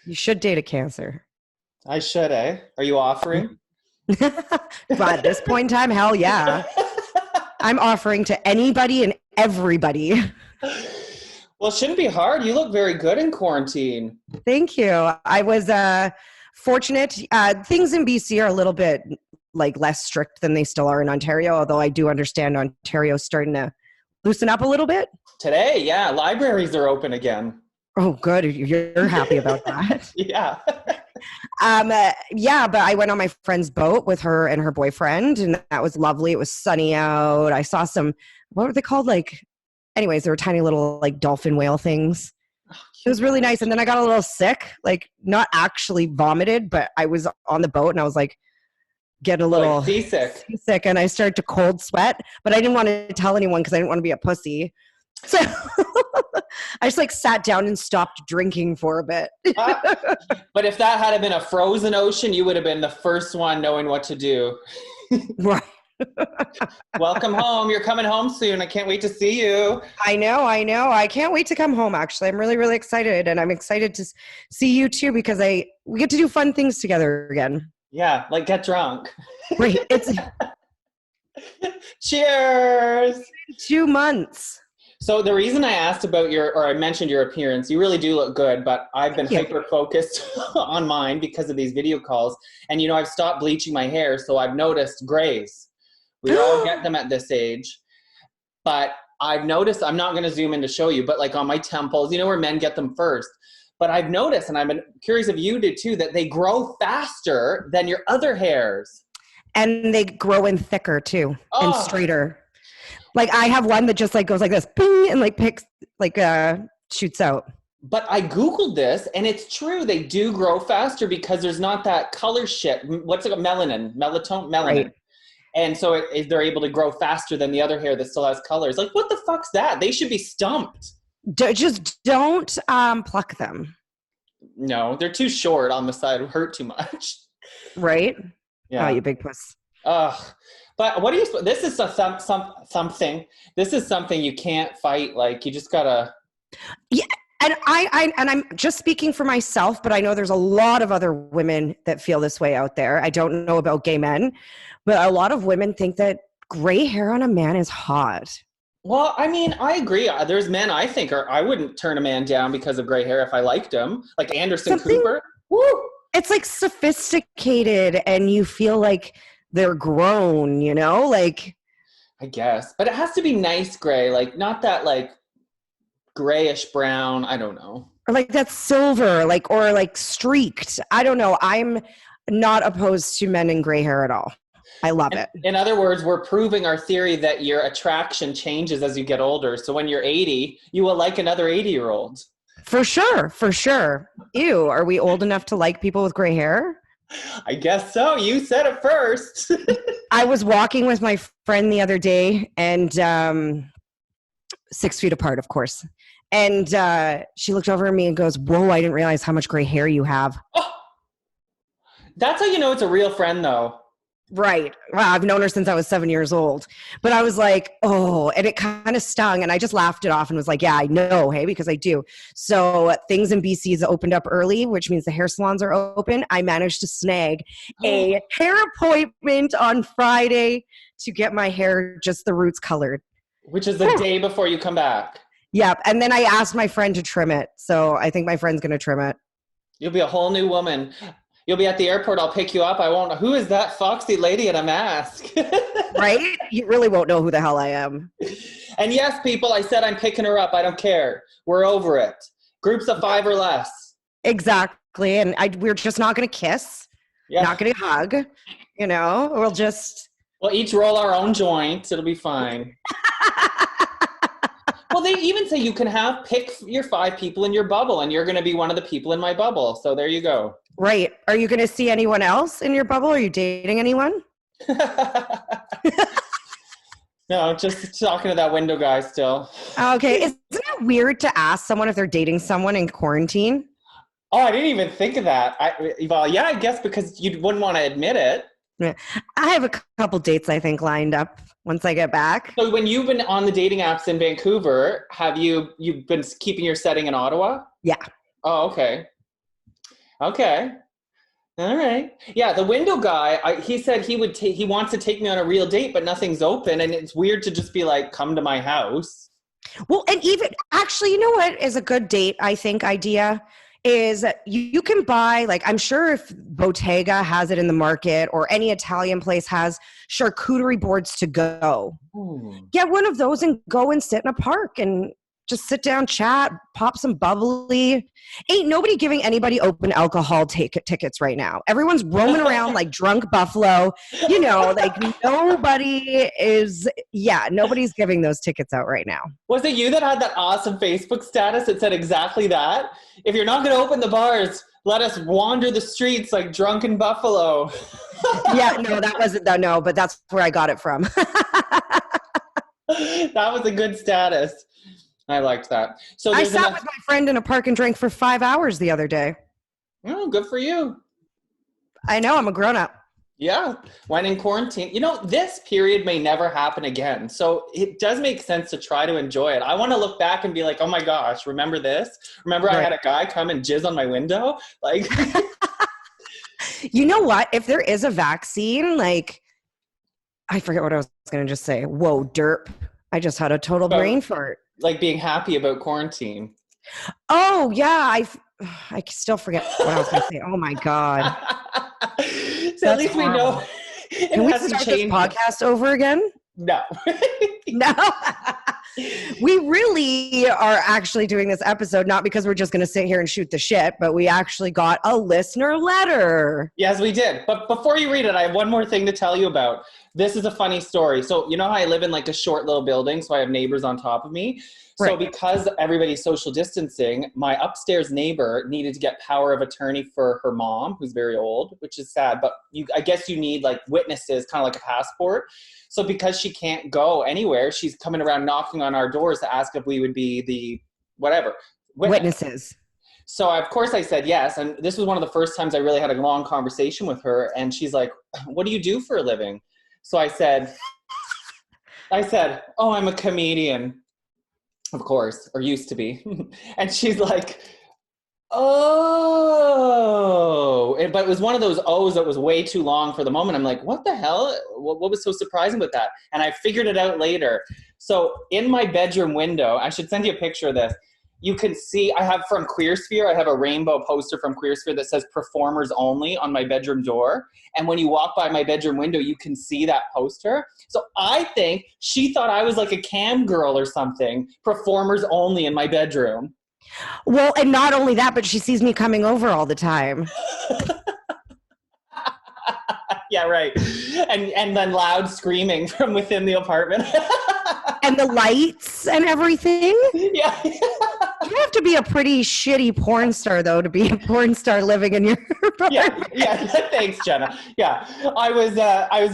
You should date a Cancer. I should, eh? Are you offering? But at this point in time, hell yeah. I'm offering to anybody and everybody. Well, it shouldn't be hard. You look very good in quarantine. Thank you. I was fortunate. Things in BC are a little bit like less strict than they still are in Ontario, although I do understand Ontario's starting to loosen up a little bit. Today, yeah, libraries are open again. Oh, good. You're happy about that. Yeah. Yeah, but I went on my friend's boat with her and her boyfriend, and that was lovely. It was sunny out. I saw some, what were they called? Like, anyways, they were tiny little like dolphin whale things. It was really nice. And then I got a little sick, like not actually vomited, but I was on the boat and I was like getting a little seasick, and I started to cold sweat, but I didn't want to tell anyone because I didn't want to be a pussy. So I just like sat down and stopped drinking for a bit. But if that had been a frozen ocean, you would have been the first one knowing what to do. Right. Welcome home. You're coming home soon. I can't wait to see you. I know. I can't wait to come home, actually. I'm really, really excited. And I'm excited to see you too, because we get to do fun things together again. Yeah, like get drunk. Right. It's Cheers. 2 months. So the reason I asked about I mentioned your appearance, you really do look good, but I've been hyper-focused on mine because of these video calls. And, I've stopped bleaching my hair, so I've noticed grays. We all get them at this age. But I've noticed, I'm not going to zoom in to show you, but like on my temples, where men get them first. But I've noticed, and I've been curious if you did too, that they grow faster than your other hairs. And they grow in thicker too, and straighter. Like I have one that just like goes like this, ping, and like picks, like shoots out. But I Googled this, and it's true. They do grow faster because there's not that color shit. What's it called? Melanin. Right. And so they're able to grow faster than the other hair that still has colors. Like, what the fuck's that? They should be stumped. Just don't pluck them. No, they're too short on the side. It hurt too much. Right? Yeah. Oh, you big puss. Ugh. But what do you? This is something. This is something you can't fight. Like you just gotta. Yeah, and I'm just speaking for myself, but I know there's a lot of other women that feel this way out there. I don't know about gay men, but a lot of women think that gray hair on a man is hot. Well, I mean, I agree. There's men I think I wouldn't turn a man down because of gray hair if I liked him, like Anderson Cooper. Woo! It's like sophisticated, and you feel like they're grown, like. I guess, but it has to be nice gray, like not that like grayish brown. I don't know. Or like that silver, like, or like streaked. I don't know. I'm not opposed to men in gray hair at all. I love it. In other words, we're proving our theory that your attraction changes as you get older. So when you're 80, you will like another 80-year-old. For sure. Ew, are we old enough to like people with gray hair? I guess so. You said it first. I was walking with my friend the other day, and 6 feet apart, of course. And she looked over at me and goes, "Whoa, I didn't realize how much gray hair you have." Oh, that's how you know it's a real friend, though. Right. Wow, I've known her since I was 7 years old. But I was like, oh, and it kind of stung. And I just laughed it off and was like, yeah, I know, hey, because I do. So things in BC has opened up early, which means the hair salons are open. I managed to snag a hair appointment on Friday to get my hair just the roots colored. Which is the day before you come back. Yep. And then I asked my friend to trim it. So I think my friend's going to trim it. You'll be a whole new woman. You'll be at the airport. I'll pick you up. I won't know. Who is that foxy lady in a mask? Right? You really won't know who the hell I am. And yes, people, I said I'm picking her up. I don't care. We're over it. Groups of 5 or less. Exactly. And we're just not going to kiss. Yeah. Not going to hug. We'll just. We'll each roll our own joint. It'll be fine. Well, they even say you can pick your 5 people in your bubble, and you're going to be one of the people in my bubble. So there you go. Right. Are you going to see anyone else in your bubble? Are you dating anyone? No, just talking to that window guy still. Okay. Isn't it weird to ask someone if they're dating someone in quarantine? Oh, I didn't even think of that. I guess because you wouldn't want to admit it. Yeah. I have a couple dates, I think, lined up once I get back. So when you've been on the dating apps in Vancouver, you've been keeping your setting in Ottawa? Yeah. Oh, okay. Okay. All right. Yeah, the window guy, he said he wants to take me on a real date, but nothing's open. And it's weird to just be like, come to my house. Well, and even actually, you know what is a good date, I think, idea is you can buy, like, I'm sure if Bottega has it in the market or any Italian place has charcuterie boards to go. Get one of those and go and sit in a park and just sit down, chat, pop some bubbly. Ain't nobody giving anybody open alcohol tickets right now. Everyone's roaming around like drunk buffalo. You know, like nobody's giving those tickets out right now. Was it you that had that awesome Facebook status that said exactly that? If you're not going to open the bars, let us wander the streets like drunken buffalo. Yeah, no, that wasn't that. No, but that's where I got it from. That was a good status. I liked that. So I sat with my friend in a park and drank for 5 hours the other day. Oh, good for you. I know, I'm a grown-up. Yeah, when in quarantine. You know, this period may never happen again. So it does make sense to try to enjoy it. I want to look back and be like, oh my gosh, remember this? Remember I had a guy come and jizz on my window? Like, you know what? If there is a vaccine, like, I forget what I was going to just say. Whoa, derp. I just had a total brain fart. Like being happy about quarantine. Oh, yeah. I still forget what I was going to say. Oh, my God. So at least horrible. We know. Can we start this podcast over again? No. No. We really are actually doing this episode, not because we're just going to sit here and shoot the shit, but we actually got a listener letter. Yes, we did. But before you read it, I have one more thing to tell you about. This is a funny story. So you know how I live in like a short little building, so I have neighbors on top of me. So because everybody's social distancing, my upstairs neighbor needed to get power of attorney for her mom, who's very old, which is sad. But I guess you need like witnesses, kind of like a passport. So because she can't go anywhere, she's coming around knocking on our doors to ask if we would be the whatever. Witnesses. So of course I said yes. And this was one of the first times I really had a long conversation with her. And she's like, what do you do for a living? So I said, oh, I'm a comedian. Of course, or used to be. And she's like, oh. But it was one of those O's that was way too long for the moment. I'm like, what the hell? What was so surprising with that? And I figured it out later. So in my bedroom window, I should send you a picture of this. You can see, I have from Queersphere, I have a rainbow poster from Queersphere that says performers only on my bedroom door. And when you walk by my bedroom window, you can see that poster. So I think she thought I was like a cam girl or something, performers only in my bedroom. Well, and not only that, but she sees me coming over all the time. Yeah, right. And then loud screaming from within the apartment. And the lights and everything. Yeah. You have to be a pretty shitty porn star, though, to be a porn star living in your apartment. Yeah. Thanks, Jenna. Yeah, I was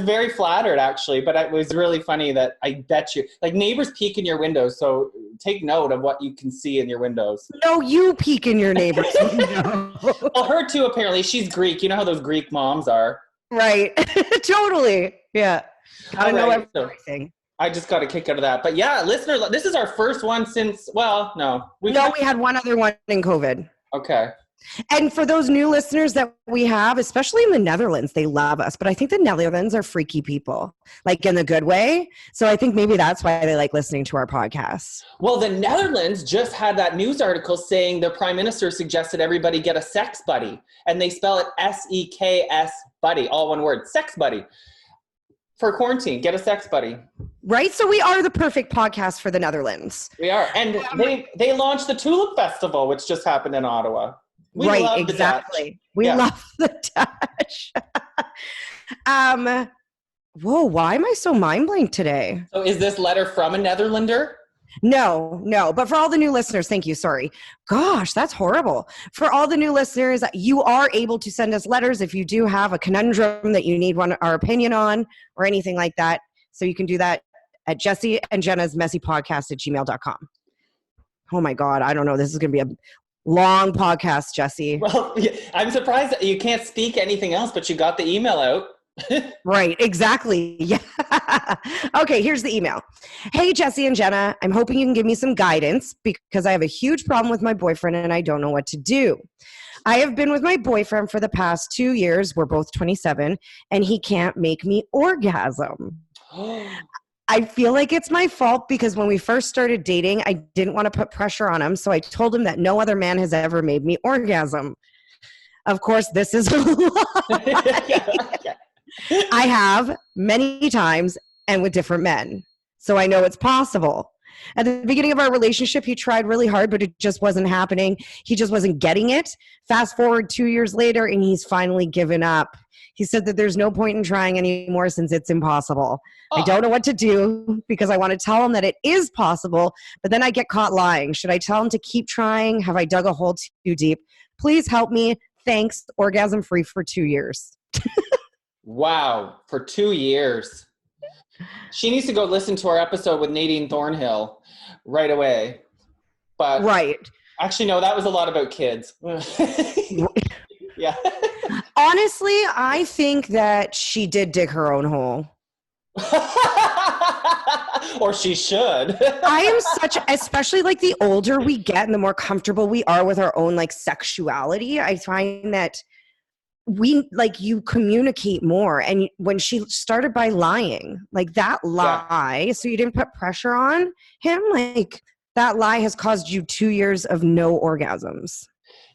very flattered, actually, but it was really funny that I bet you, like, neighbors peek in your windows, so take note of what you can see in your windows. No, you peek in your neighbor's window. Well, her too, apparently. She's Greek. You know how those Greek moms are. Right. Totally. Yeah. Gotta know everything. I just got a kick out of that. But yeah, listener, this is our first one since, well, no. We had one other one in COVID. Okay. And for those new listeners that we have, especially in the Netherlands, they love us. But I think the Netherlands are freaky people, like in the good way. So I think maybe that's why they like listening to our podcast. Well, the Netherlands just had that news article saying the prime minister suggested everybody get a sex buddy. And they spell it SEKS buddy, all one word, sex buddy. For quarantine, get a sex buddy. Right? So we are the perfect podcast for the Netherlands. We are. And they launched the Tulip Festival, which just happened in Ottawa. We right, exactly. We love the Dutch. Whoa, why am I so mind blank today? So is this letter from a Netherlander? No. But for all the new listeners, thank you. Sorry. Gosh, that's horrible. For all the new listeners, you are able to send us letters if you do have a conundrum that you need our opinion on or anything like that. So you can do that at Jesse and Jenna's messypodcast@gmail.com. Oh my God. I don't know. This is going to be a long podcast, Jesse. Well, I'm surprised that you can't speak anything else, but you got the email out. Right, exactly. Yeah. Okay, here's the email. Hey, Jesse and Jenna, I'm hoping you can give me some guidance because I have a huge problem with my boyfriend and I don't know what to do. I have been with my boyfriend for the past 2 years. We're both 27, and he can't make me orgasm. I feel like it's my fault because when we first started dating, I didn't want to put pressure on him. So I told him that no other man has ever made me orgasm. Of course, this is a lie. I have many times and with different men. So I know it's possible. At the beginning of our relationship, he tried really hard, but it just wasn't happening. He just wasn't getting it. Fast forward 2 years later, and he's finally given up. He said that there's no point in trying anymore since it's impossible. I don't know what to do because I want to tell him that it is possible, but then I get caught lying. Should I tell him to keep trying? Have I dug a hole too deep? Please help me. Thanks. Orgasm free for 2 years. Wow. For 2 years. She needs to go listen to our episode with Nadine Thornhill right away. But right. Actually, no, that was a lot about kids. Yeah. Honestly, I think that she did dig her own hole. Or she should. I am especially like the older we get and the more comfortable we are with our own like sexuality, I find that you communicate more. And when she started by lying, like that lie, so you didn't put pressure on him, like that lie has caused you 2 years of no orgasms,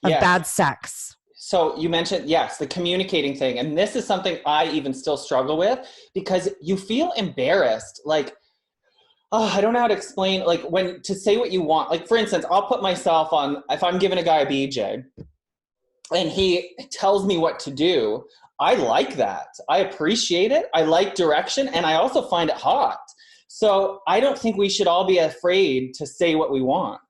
of bad sex. So you mentioned, the communicating thing. And this is something I even still struggle with because you feel embarrassed. Like, I don't know how to explain, like when to say what you want. Like, for instance, I'll put myself on, if I'm giving a guy a BJ and he tells me what to do, I like that. I appreciate it. I like direction. And I also find it hot. So I don't think we should all be afraid to say what we want.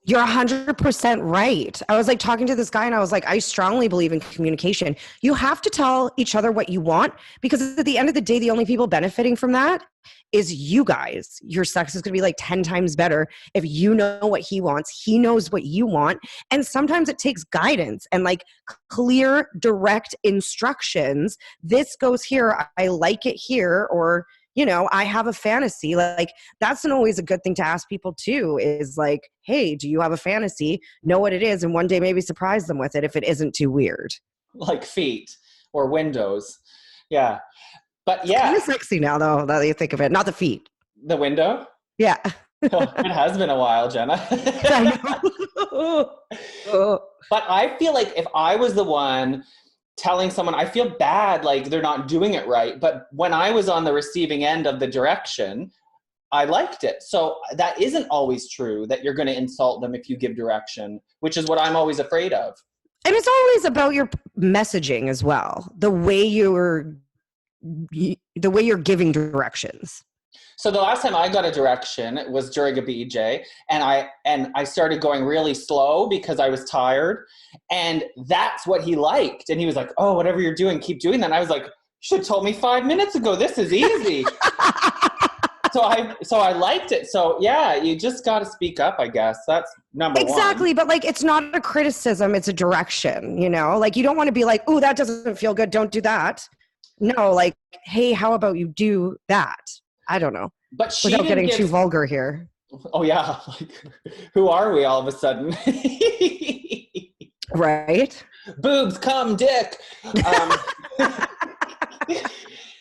You're 100% right. I was like talking to this guy and I was like, I strongly believe in communication. You have to tell each other what you want because at the end of the day, the only people benefiting from that is you guys. Your sex is going to be like 10 times better if you know what he wants. He knows what you want. And sometimes it takes guidance and like clear, direct instructions. This goes here. I like it here. Or, you know, I have a fantasy. Like that's always a good thing to ask people too, is like, hey, do you have a fantasy? Know what it is. And one day maybe surprise them with it if it isn't too weird. Like feet or windows. Yeah. But It's kind of sexy now though, that you think of it. Not the feet. The window? Yeah. It has been a while, Jenna. I know. But I feel like if I was the one telling someone, I feel bad, like they're not doing it right. But when I was on the receiving end of the direction, I liked it. So that isn't always true, that you're going to insult them if you give direction, which is what I'm always afraid of. And it's always about your messaging as well. The way you're giving directions. So the last time I got a direction was during a BJ, and I started going really slow because I was tired, and that's what he liked. And he was like, "Oh, whatever you're doing, keep doing that." And I was like, "You should have told me 5 minutes ago. This is easy." So I liked it. So yeah, you just got to speak up, I guess. That's number one. Exactly, but like it's not a criticism; it's a direction. You know, like you don't want to be like, "Oh, that doesn't feel good. Don't do that." No, like, hey, how about you do that? I don't know. But she without getting too vulgar here. Oh yeah, like who are we all of a sudden? Right? Boobs, cum, dick.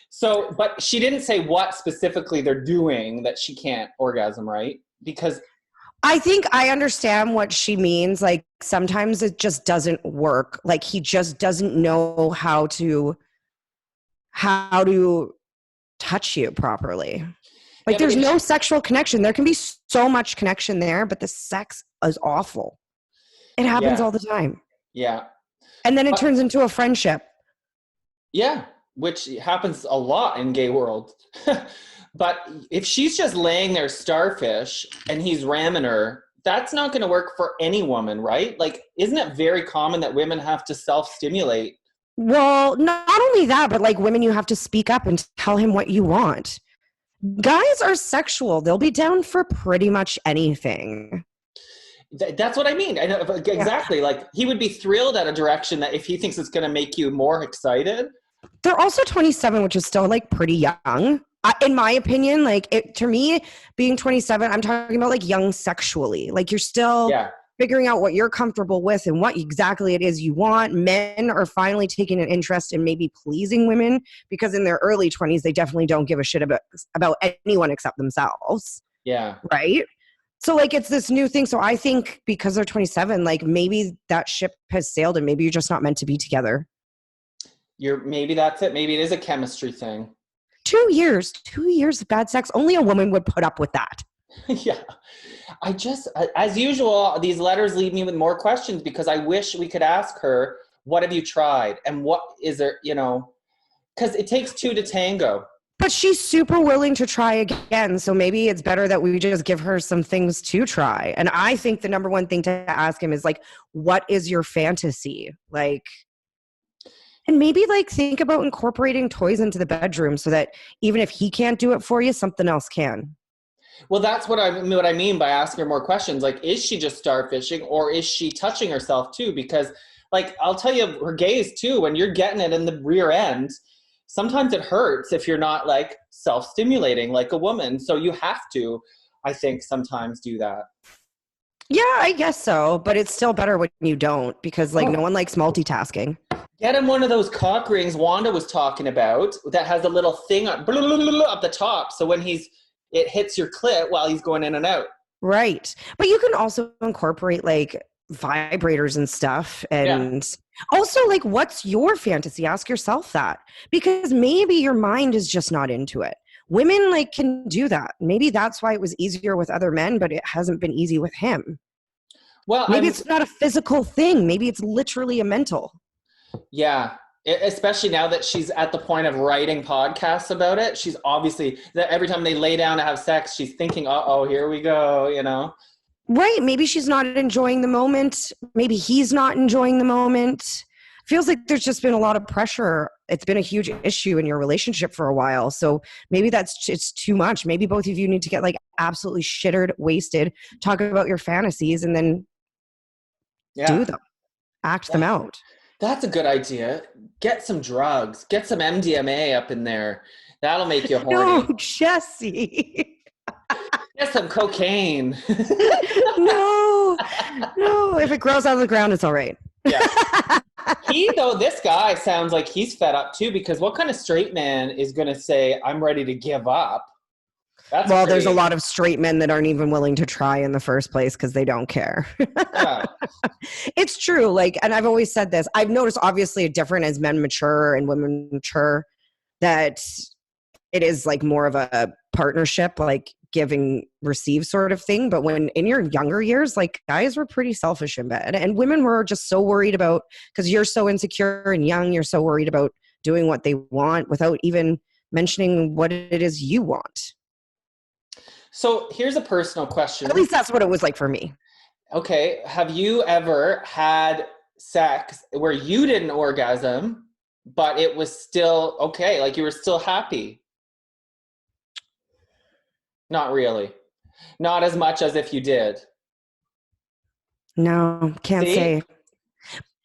So, but she didn't say what specifically they're doing that she can't orgasm, right? Because I think I understand what she means. Like sometimes it just doesn't work. Like he just doesn't know how to touch you properly. Like there's no sexual connection. There can be so much connection there, but the sex is awful. It happens all the time. Yeah. And then it turns into a friendship. Yeah, which happens a lot in gay world. But if she's just laying there starfish and he's ramming her, that's not going to work for any woman, right? Like, isn't it very common that women have to self-stimulate? Well, not only that, but like women, you have to speak up and tell him what you want. Guys are sexual. They'll be down for pretty much anything. That's what I mean. Exactly. Yeah. Like he would be thrilled at a direction that if he thinks it's going to make you more excited, They're also 27, which is still like pretty young. In my opinion, like to me, being 27, I'm talking about like young sexually. Like you're still Yeah. figuring out what you're comfortable with and what exactly it is you want. Men are finally taking an interest in maybe pleasing women because in their early 20s, they definitely don't give a shit about anyone except themselves. Yeah. Right? So like it's this new thing. So I think because they're 27, like maybe that ship has sailed and maybe you're just not meant to be together. Maybe that's it. Maybe it is a chemistry thing. 2 years of bad sex. Only a woman would put up with that. Yeah. As usual, these letters leave me with more questions because I wish we could ask her, what have you tried? And what is there, because it takes two to tango. But she's super willing to try again. So maybe it's better that we just give her some things to try. And I think the number one thing to ask him is like, what is your fantasy? Like, and maybe like think about incorporating toys into the bedroom so that even if he can't do it for you, something else can. Well, that's what I mean by asking her more questions. Like, is she just starfishing or is she touching herself too? Because like, I'll tell you her gaze too, when you're getting it in the rear end, sometimes it hurts if you're not like self-stimulating like a woman. So you have to, I think, sometimes do that. Yeah, I guess so. But it's still better when you don't because like no one likes multitasking. Get him one of those cock rings Wanda was talking about that has a little thing up the top. So when it hits your clit while he's going in and out. Right. But you can also incorporate like vibrators and stuff. And also like, what's your fantasy? Ask yourself that because maybe your mind is just not into it. Women like can do that. Maybe that's why it was easier with other men, but it hasn't been easy with him. Well, maybe it's not a physical thing. Maybe it's literally a mental. Yeah. Especially now that she's at the point of writing podcasts about it. She's obviously, that every time they lay down to have sex, she's thinking, here we go, Right. Maybe she's not enjoying the moment. Maybe he's not enjoying the moment. Feels like there's just been a lot of pressure. It's been a huge issue in your relationship for a while. So maybe it's too much. Maybe both of you need to get like absolutely shittered, wasted, talk about your fantasies and then do them, act them out. That's a good idea. Get some drugs. Get some MDMA up in there. That'll make you horny. No, Jesse. Get some cocaine. No. If it grows out of the ground, it's all right. Yeah. This guy sounds like he's fed up too, because what kind of straight man is going to say, I'm ready to give up? There's a lot of straight men that aren't even willing to try in the first place because they don't care. Yeah. It's true. Like, and I've always said this. I've noticed obviously a difference as men mature and women mature that it is like more of a partnership, like giving, receive sort of thing. But when in your younger years, like guys were pretty selfish in bed and women were just so worried about, because you're so insecure and young, you're so worried about doing what they want without even mentioning what it is you want. So here's a personal question. At least that's what it was like for me. Okay. Have you ever had sex where you didn't orgasm, but it was still okay? Like you were still happy? Not really. Not as much as if you did. No, can't say.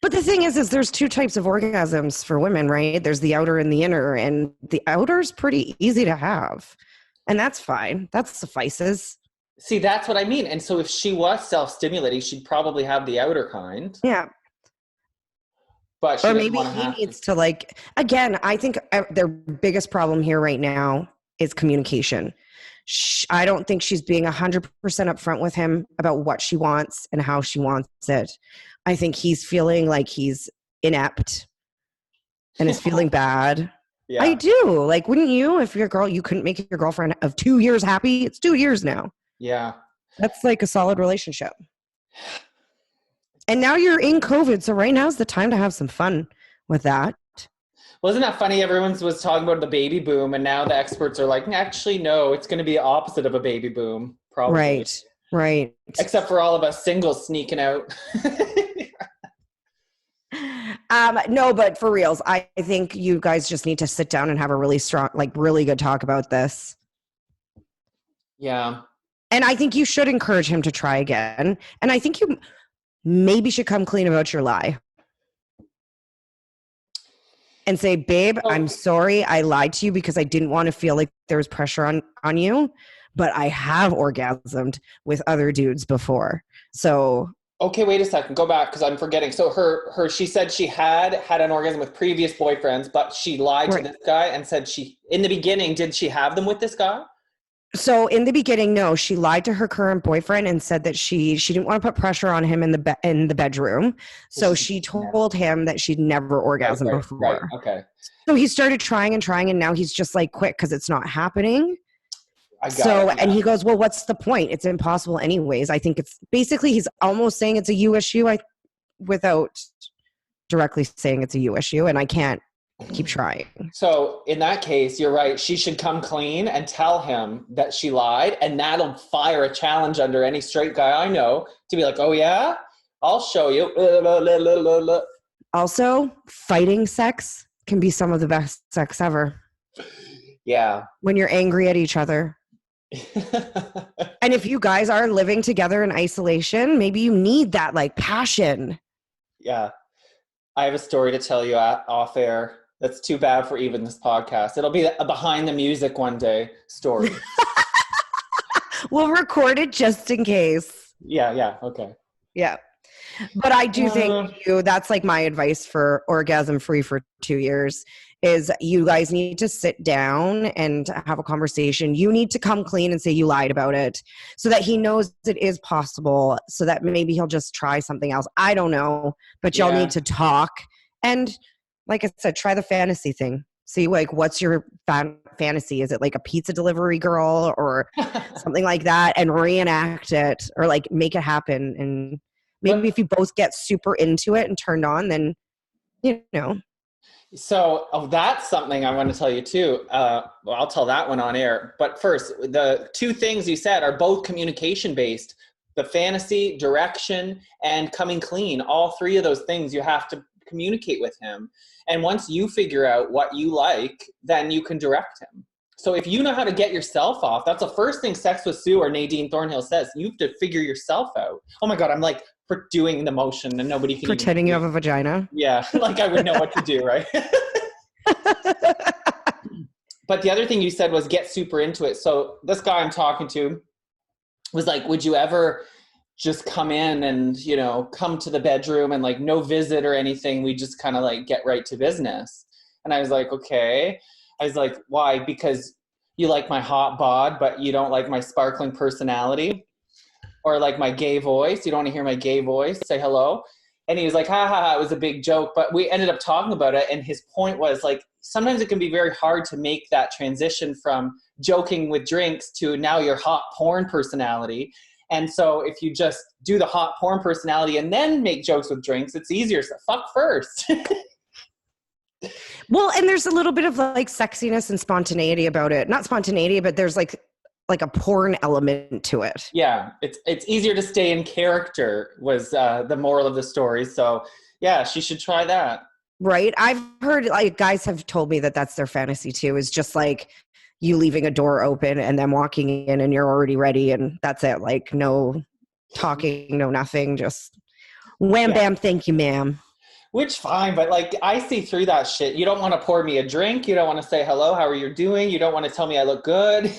But the thing is there's two types of orgasms for women, right? There's the outer and the inner, and the outer is pretty easy to have. And that's fine. That suffices. See, that's what I mean. And so if she was self-stimulating, she'd probably have the outer kind. Yeah. But or maybe he needs to like, again, I think their biggest problem here right now is communication. I don't think she's being 100% upfront with him about what she wants and how she wants it. I think he's feeling like he's inept and is feeling bad. Yeah. I do. Like, wouldn't you, if you couldn't make your girlfriend of 2 years happy? It's 2 years now. Yeah. That's like a solid relationship. And now you're in COVID. So right now is the time to have some fun with that. Wasn't that funny? Everyone was talking about the baby boom. And now the experts are like, actually, no, it's going to be opposite of a baby boom. Probably. Right. Except for all of us singles sneaking out. No, but for reals, I think you guys just need to sit down and have a really strong, like really good talk about this. Yeah. And I think you should encourage him to try again. And I think you maybe should come clean about your lie. and say, babe, Oh, I'm sorry. I lied to you because I didn't want to feel like there was pressure on you, but I have orgasmed with other dudes before. So okay, wait a second. Go back because I'm forgetting. So she said she had an orgasm with previous boyfriends, but she lied to right. this guy and said in the beginning, did she have them with this guy? So in the beginning, no, she lied to her current boyfriend and said that she didn't want to put pressure on him in the bedroom. So she told him that she'd never orgasmed Right. before. Okay. So he started trying, and now he's just like, quit because it's not happening. I got it. Yeah. And he goes, well, what's the point? It's impossible anyways. I think it's basically, he's almost saying it's a you issue without directly saying it's a you issue, and I can't keep trying. So in that case, you're right. She should come clean and tell him that she lied, and that'll fire a challenge under any straight guy I know to be like, oh yeah, I'll show you. Also, fighting sex can be some of the best sex ever. Yeah. When you're angry at each other. And if you guys are living together in isolation, maybe you need that like passion. Yeah. I have a story to tell you off air. That's too bad for even this podcast. It'll be a behind the music one day story. We'll record it just in case. Yeah. Okay. Yeah. But I do think that's like my advice for orgasm free for 2 years is you guys need to sit down and have a conversation. You need to come clean and say you lied about it so that he knows it is possible, so that maybe he'll just try something else. I don't know, but y'all need to talk. And like I said, try the fantasy thing. See, like, what's your fantasy? Is it like a pizza delivery girl or something like that? And reenact it or like make it happen. And maybe if you both get super into it and turned on, then, you know. So that's something I want to tell you too. Well, I'll tell that one on air. But first, the two things you said are both communication based. The fantasy, direction, and coming clean. All three of those things you have to communicate with him. And once you figure out what you like, then you can direct him. So if you know how to get yourself off, that's the first thing Sex with Sue or Nadine Thornhill says. You have to figure yourself out. Oh my God, I'm like doing the motion and nobody can pretending you have a vagina. Yeah, like I would know what to do, right? But the other thing you said was get super into it. So this guy I'm talking to was like, would you ever just come in and, you know, come to the bedroom and like no visit or anything? We just kind of like get right to business. And I was like, okay. I was like, why? Because you like my hot bod, but you don't like my sparkling personality? Or like my gay voice? You don't want to hear my gay voice? Say hello? And he was like, ha ha ha, it was a big joke. But we ended up talking about it. And his point was like, sometimes it can be very hard to make that transition from joking with drinks to now your hot porn personality. And so if you just do the hot porn personality and then make jokes with drinks, it's easier. So fuck first. Well, and there's a little bit of like sexiness and spontaneity about it. Not spontaneity, but there's like a porn element to it. Yeah, it's easier to stay in character was the moral of the story. So yeah, she should try that. Right. I've heard like guys have told me that that's their fantasy too, is just like you leaving a door open and then walking in and you're already ready and that's it. Like no talking, no nothing, just wham bam, thank you, ma'am. Which fine, but like I see through that shit. You don't want to pour me a drink. You don't want to say hello, how are you doing? You don't want to tell me I look good.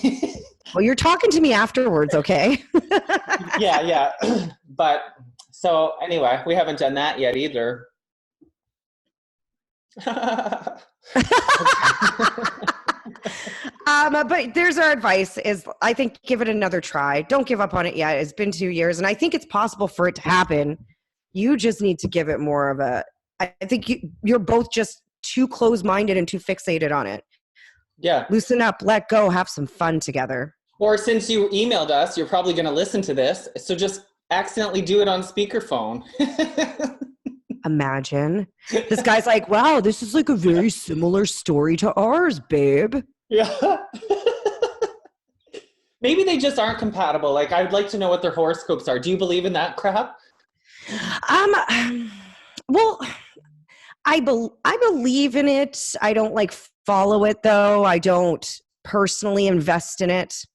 Well, you're talking to me afterwards, okay? Yeah. But so anyway, we haven't done that yet either. But there's our advice is I think give it another try. Don't give up on it yet. It's been 2 years and I think it's possible for it to happen. You just need to give it more of a, I think you're both just too close-minded and too fixated on it. Yeah. Loosen up, let go, have some fun together. Or since you emailed us, you're probably going to listen to this. So just accidentally do it on speakerphone. Imagine. This guy's like, wow, this is like a very similar story to ours, babe. Yeah. Maybe they just aren't compatible. Like, I'd like to know what their horoscopes are. Do you believe in that crap? Well, I believe in it. I don't like follow it though. I don't personally invest in it.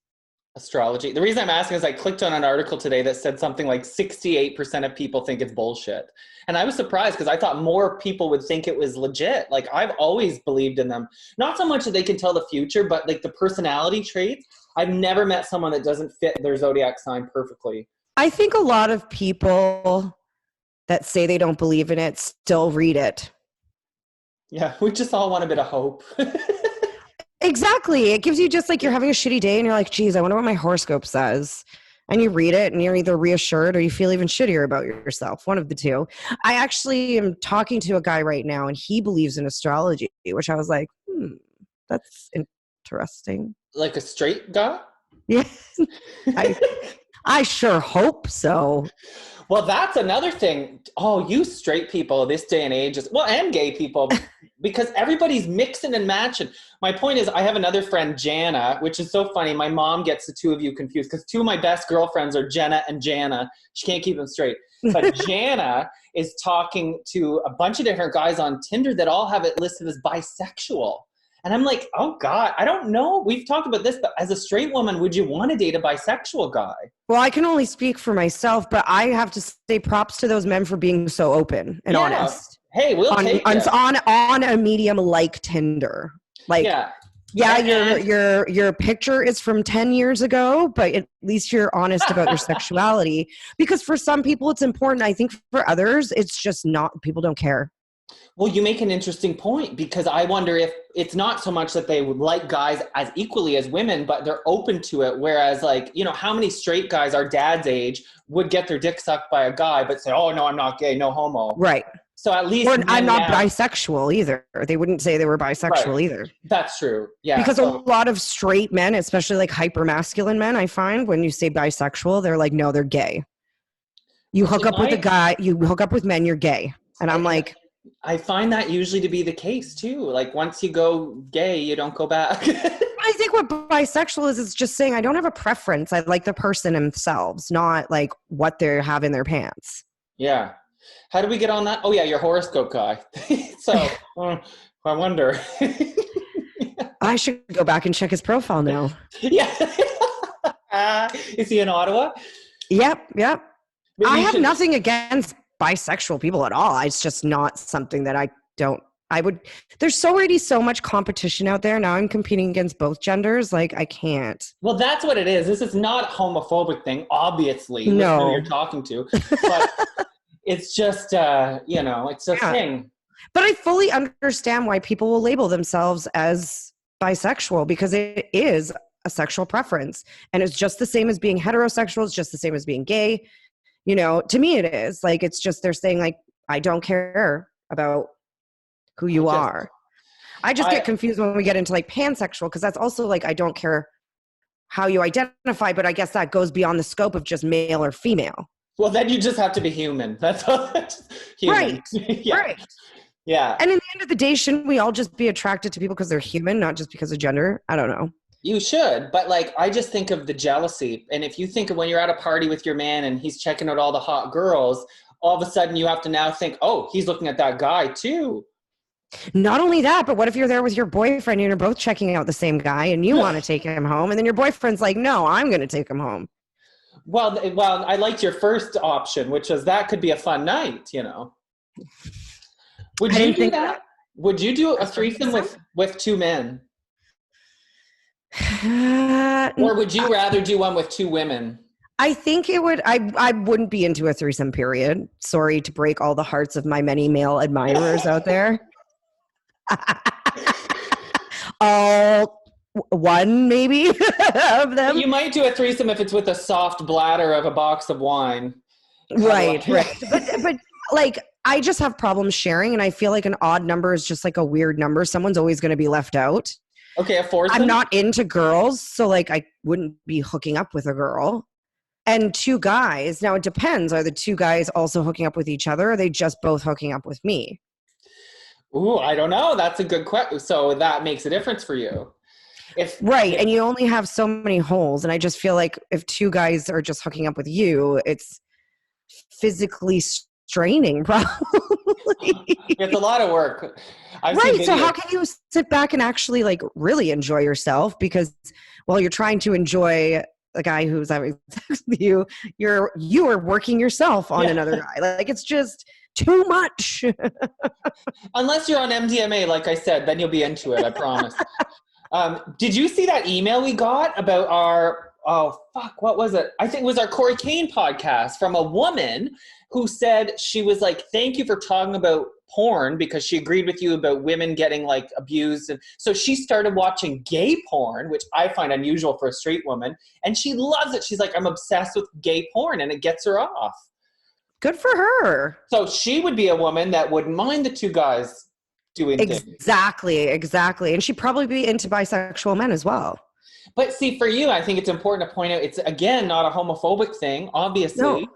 astrology. The reason I'm asking is I clicked on an article today that said something like 68% of people think it's bullshit. And I was surprised because I thought more people would think it was legit. Like, I've always believed in them. Not so much that they can tell the future, but like the personality traits. I've never met someone that doesn't fit their zodiac sign perfectly. I think a lot of people that say they don't believe in it still read it. Yeah, we just all want a bit of hope. Exactly. It gives you just like you're having a shitty day and you're like, geez, I wonder what my horoscope says. And you read it and you're either reassured or you feel even shittier about yourself. One of the two. I actually am talking to a guy right now and he believes in astrology, which I was like, that's interesting. Like a straight guy? Yeah. I sure hope so. Well, that's another thing. Oh, you straight people this day and age, and gay people, because everybody's mixing and matching. My point is, I have another friend, Jana, which is so funny. My mom gets the two of you confused because two of my best girlfriends are Jenna and Jana. She can't keep them straight. But Jana is talking to a bunch of different guys on Tinder that all have it listed as bisexual. And I'm like, oh God, I don't know. We've talked about this, but as a straight woman, would you want to date a bisexual guy? Well, I can only speak for myself, but I have to say props to those men for being so open and honest. Hey, we'll take it. On a medium like Tinder. Like, your picture is from 10 years ago, but at least you're honest about your sexuality. Because for some people, it's important. I think for others, it's just not, people don't care. Well, you make an interesting point because I wonder if it's not so much that they would like guys as equally as women, but they're open to it. Whereas, like, you know, how many straight guys our dad's age would get their dick sucked by a guy, but say, oh, no, I'm not gay, no homo. Right. So at least. Or I'm not bisexual either. They wouldn't say they were bisexual either. That's true. Yeah. Because a lot of straight men, especially like hyper masculine men, I find when you say bisexual, they're like, no, they're gay. You hook up with a guy, you hook up with men, you're gay. And I'm like. I find that usually to be the case too. Like once you go gay, you don't go back. I think what bisexual is just saying I don't have a preference. I like the person themselves, not like what they have in their pants. Yeah. How do we get on that? Oh yeah, your horoscope guy. So I wonder. I should go back and check his profile now. Yeah. Is he in Ottawa? Yep. I have nothing against bisexual people at all. It's just not something that there's already so much competition out there. Now I'm competing against both genders. Like I can't. Well, that's what it is. This is not a homophobic thing, obviously. No. Who you're talking to. But it's just, it's a thing. But I fully understand why people will label themselves as bisexual because it is a sexual preference. And it's just the same as being heterosexual. It's just the same as being gay. You know, to me it is like, it's just, they're saying like, I don't care about who you are. I just get confused when we get into like pansexual because that's also like, I don't care how you identify, but I guess that goes beyond the scope of just male or female. Well, then you just have to be human. That's all. Human. Right. Yeah. Right. Yeah. And in the end of the day, shouldn't we all just be attracted to people because they're human, not just because of gender? I don't know. You should, but like, I just think of the jealousy. And if you think of when you're at a party with your man and he's checking out all the hot girls, all of a sudden you have to now think, oh, he's looking at that guy too. Not only that, but what if you're there with your boyfriend and you're both checking out the same guy and you want to take him home and then your boyfriend's like, no, I'm going to take him home. Well, I liked your first option, which is that could be a fun night, you know. Would you do that? Would you do a threesome with two men? Or would you rather do one with two women? I think it would. I wouldn't be into a threesome, period. Sorry to break all the hearts of my many male admirers out there. All one, maybe, of them. You might do a threesome if it's with a soft bladder of a box of wine. Right. But like, I just have problems sharing, and I feel like an odd number is just like a weird number. Someone's always going to be left out. Okay, a foursome? I'm not into girls, so like I wouldn't be hooking up with a girl. And two guys, now it depends. Are the two guys also hooking up with each other, or are they just both hooking up with me? Ooh, I don't know. That's a good question. So that makes a difference for you. And you only have so many holes. And I just feel like if two guys are just hooking up with you, it's physically straining, probably. It's a lot of work. Right. So how can you sit back and actually like really enjoy yourself? Because while you're trying to enjoy a guy who's having sex with you, you are working yourself on another guy. Like, it's just too much. Unless you're on MDMA, like I said, then you'll be into it, I promise. Did you see that email we got about what was it? I think it was our Corey Kane podcast from a woman who said, she was like, thank you for talking about porn, because she agreed with you about women getting like abused. And so she started watching gay porn, which I find unusual for a straight woman. And she loves it. She's like, I'm obsessed with gay porn, and it gets her off. Good for her. So she would be a woman that wouldn't mind the two guys doing things. Exactly. And she'd probably be into bisexual men as well. But see, for you, I think it's important to point out, it's, again, not a homophobic thing, obviously. No.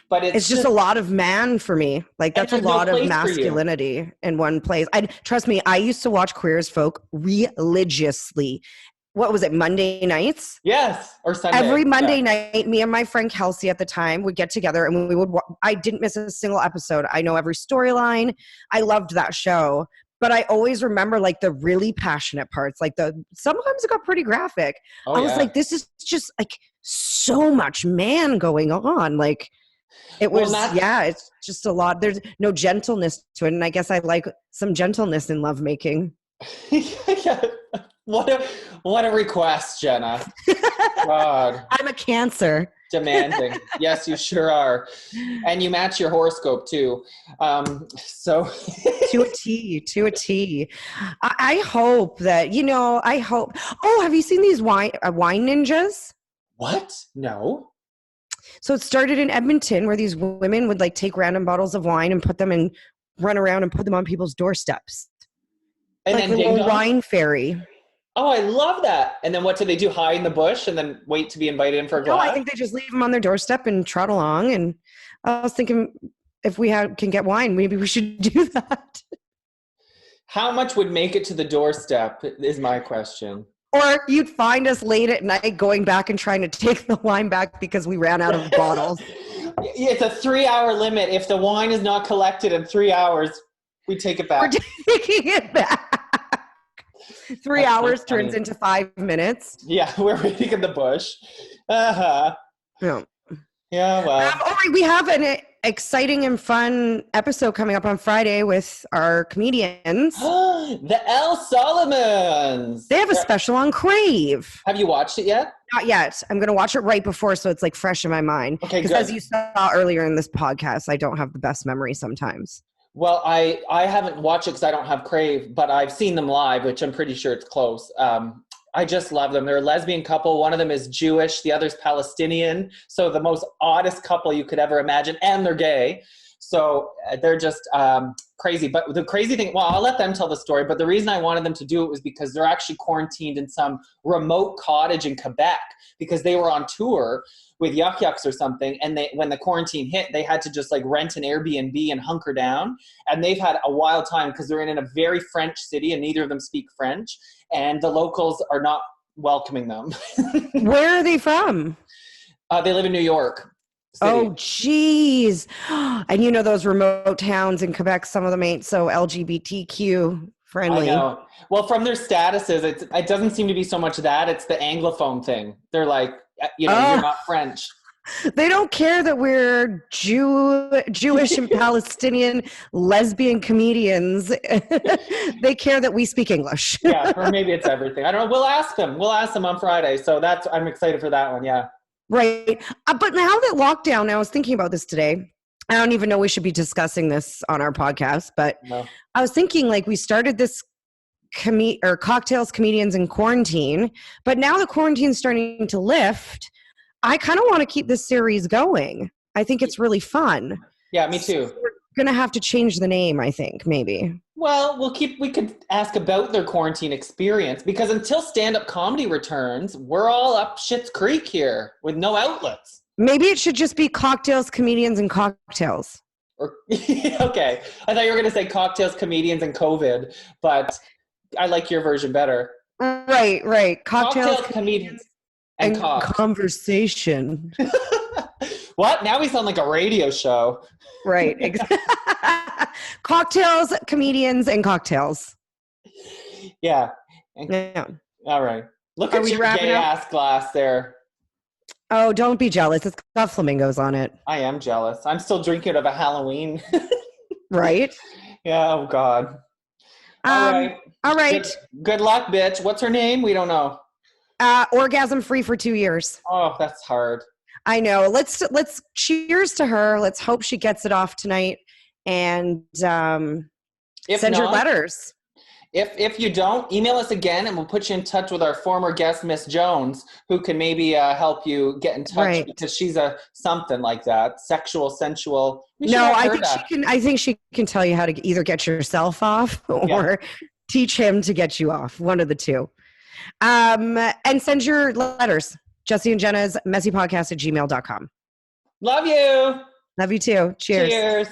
But it's just a lot of man for me. Like, that's a lot of masculinity in one place. Trust me, I used to watch Queer as Folk religiously. What was it, Monday nights? Yes, or Sunday. Every Monday night, me and my friend Kelsey at the time would get together, and we would. I didn't miss a single episode. I know every storyline. I loved that show. But I always remember like the really passionate parts. Like sometimes it got pretty graphic. I was like, this is just like so much man going on. Like, it was, it's just a lot. There's no gentleness to it. And I guess I like some gentleness in lovemaking. What a request, Jenna. God. I'm a Cancer. Demanding. Yes, you sure are. And you match your horoscope too. So to a T. I hope that, oh, have you seen these wine ninjas? What? No. So it started in Edmonton, where these women would like take random bottles of wine and put them in, run around and put them on people's doorsteps. And like then a little wine fairy. Oh, I love that. And then what do they do? Hide in the bush and then wait to be invited in for a glass? No, I think they just leave them on their doorstep and trot along. And I was thinking, if we can get wine, maybe we should do that. How much would make it to the doorstep is my question. Or you'd find us late at night going back and trying to take the wine back because we ran out of bottles. It's a 3-hour limit. If the wine is not collected in 3 hours, we take it back. We're taking it back. 3 hours turns into 5 minutes. Yeah, we're waiting in the bush. Uh-huh. Yeah. Yeah, well. All right, we have an exciting and fun episode coming up on Friday with our comedians. The L. Solomons. They have a special on Crave. Have you watched it yet? Not yet. I'm going to watch it right before, so it's like fresh in my mind. Okay, because as you saw earlier in this podcast, I don't have the best memory sometimes. Well, I haven't watched it because I don't have Crave, but I've seen them live, which I'm pretty sure it's close. I just love them. They're a lesbian couple. One of them is Jewish. The other's Palestinian. So the most oddest couple you could ever imagine. And they're gay. So they're just crazy. But the crazy thing, well, I'll let them tell the story. But the reason I wanted them to do it was because they're actually quarantined in some remote cottage in Quebec because they were on tour with Yuck Yucks or something. And when the quarantine hit, they had to just like rent an Airbnb and hunker down. And they've had a wild time because they're in a very French city and neither of them speak French. And the locals are not welcoming them. Where are they from? They live in New York City. Oh, geez. And you know those remote towns in Quebec, some of them ain't so LGBTQ friendly. I know. Well, from their statuses, it doesn't seem to be so much that. It's the Anglophone thing. They're like, you're not French. They don't care that we're Jewish and Palestinian lesbian comedians. They care that we speak English. Yeah, or maybe it's everything. I don't know. We'll ask them. We'll ask them on Friday. So I'm excited for that one. Yeah. Right. But now that lockdown, I was thinking about this today. I don't even know we should be discussing this on our podcast, but no. I was thinking like we started this cocktails comedians in quarantine, but now the quarantine's starting to lift. I kind of want to keep this series going. I think it's really fun. Yeah, me too. So we're going to have to change the name, I think, maybe. Well, we could ask about their quarantine experience because until stand-up comedy returns, we're all up Schitt's Creek here with no outlets. Maybe it should just be cocktails, comedians, and cocktails. Okay. I thought you were going to say cocktails, comedians, and COVID, but I like your version better. Right. Cocktails, comedians. And conversation. What? Now we sound like a radio show. Right. Cocktails, comedians, and cocktails. Yeah. Yeah. All right. Look at your gay ass glass there. Oh, don't be jealous. It's got flamingos on it. I am jealous. I'm still drinking of a Halloween. Right? Yeah, oh God. All right. All right. Good luck, bitch. What's her name? We don't know. Orgasm free for 2 years. Oh, that's hard. I know. Let's cheers to her. Let's hope she gets it off tonight. And send your letters. If you don't, email us again and we'll put you in touch with our former guest, Miss Jones, who can maybe help you get in touch because she's a something like that. Sensual. No, I think she can tell you how to either get yourself off or teach him to get you off. One of the two. And send your letters. Jesse and Jenna's messypodcast@gmail.com. Love you. Love you too. Cheers. Cheers.